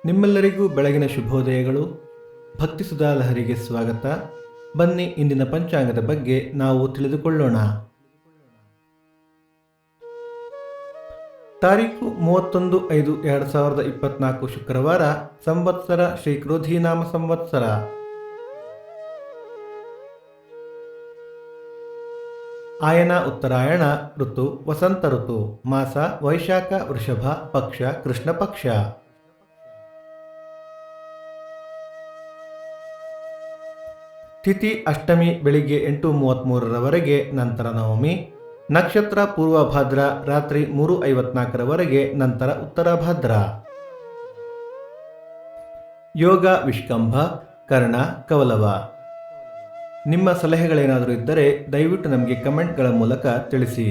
ನಿಮ್ಮೆಲ್ಲರಿಗೂ ಬೆಳಗಿನ ಶುಭೋದಯಗಳು. ಭಕ್ತಿ ಸುಧಾ ಲಹರಿಗೆ ಸ್ವಾಗತ. ಬನ್ನಿ ಇಂದಿನ ಪಂಚಾಂಗದ ಬಗ್ಗೆ ನಾವು ತಿಳಿದುಕೊಳ್ಳೋಣ. ತಾರೀಖು 31/5/2024 ಶುಕ್ರವಾರ. ಸಂವತ್ಸರ ಶ್ರೀ ಕ್ರೋಧೀನಾಮ ಸಂವತ್ಸರ. ಆಯನ ಉತ್ತರಾಯಣ. ಋತು ವಸಂತ ಋತು. ಮಾಸ ವೈಶಾಖ ವೃಷಭ. ಪಕ್ಷ ಕೃಷ್ಣ ಪಕ್ಷ. ತಿಥಿ ಅಷ್ಟಮಿ ಬೆಳಿಗ್ಗೆ 8:33 ನಂತರ ನವಮಿ. ನಕ್ಷತ್ರ ಪೂರ್ವ ಭಾದ್ರ ರಾತ್ರಿ 3:54 ನಂತರ ಉತ್ತರ ಭಾದ್ರ. ಯೋಗ ವಿಷ್ಕಂಭ, ಕರ್ಣ, ಕವಲವ. ನಿಮ್ಮ ಸಲಹೆಗಳೇನಾದರೂ ಇದ್ದರೆ ದಯವಿಟ್ಟು ನಮಗೆ ಕಮೆಂಟ್ಗಳ ಮೂಲಕ ತಿಳಿಸಿ.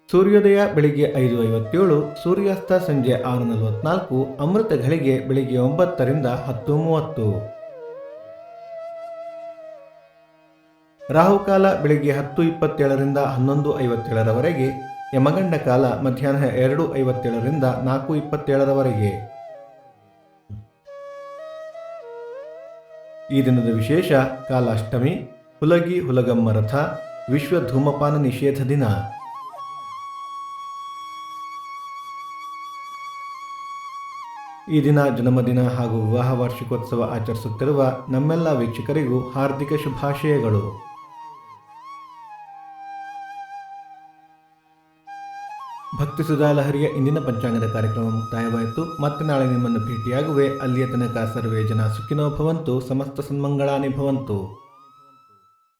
ಸೂರ್ಯೋದಯ ಬೆಳಿಗ್ಗೆ 5:57, ಸೂರ್ಯಾಸ್ತ ಸಂಜೆ 6:44, ಅಮೃತ ಘಳಿಗೆ ಬೆಳಿಗ್ಗೆ 9ರಿಂದ 10:30. ರಾಹುಕಾಲ ಬೆಳಿಗ್ಗೆ 10:27ರಿಂದ 11:57, ಯಮಗಂಡ ಕಾಲ ಮಧ್ಯಾಹ್ನ 2:57ರಿಂದ 4:27. ಈ ದಿನದ ವಿಶೇಷ: ಕಾಲಾಷ್ಟಮಿ, ಹುಲಗಿ ಹುಲಗಮ್ಮ ರಥ, ವಿಶ್ವ ಧೂಮಪಾನ ನಿಷೇಧ ದಿನ. ಈ ದಿನ ಜನ್ಮದಿನ ಹಾಗೂ ವಿವಾಹ ವಾರ್ಷಿಕೋತ್ಸವ ಆಚರಿಸುತ್ತಿರುವ ನಮ್ಮೆಲ್ಲ ವೀಕ್ಷಕರಿಗೂ ಹಾರ್ದಿಕ ಶುಭಾಶಯಗಳು. ಭಕ್ತಿ ಸುಧಾ ಲಹರಿಯ ಇಂದಿನ ಪಂಚಾಂಗದ ಕಾರ್ಯಕ್ರಮ ಮುಕ್ತಾಯವಾಯಿತು. ಮತ್ತೆ ನಾಳೆ ನಿಮ್ಮನ್ನು ಭೇಟಿಯಾಗುವೆ. ಅಲ್ಲಿಯ ತನಕ ಸರ್ವೇ ಜನ ಸುಖಿನೋ ಭವಂತು, ಸಮಸ್ತ ಸನ್ಮಂಗಳಾನಿ ಭವಂತು.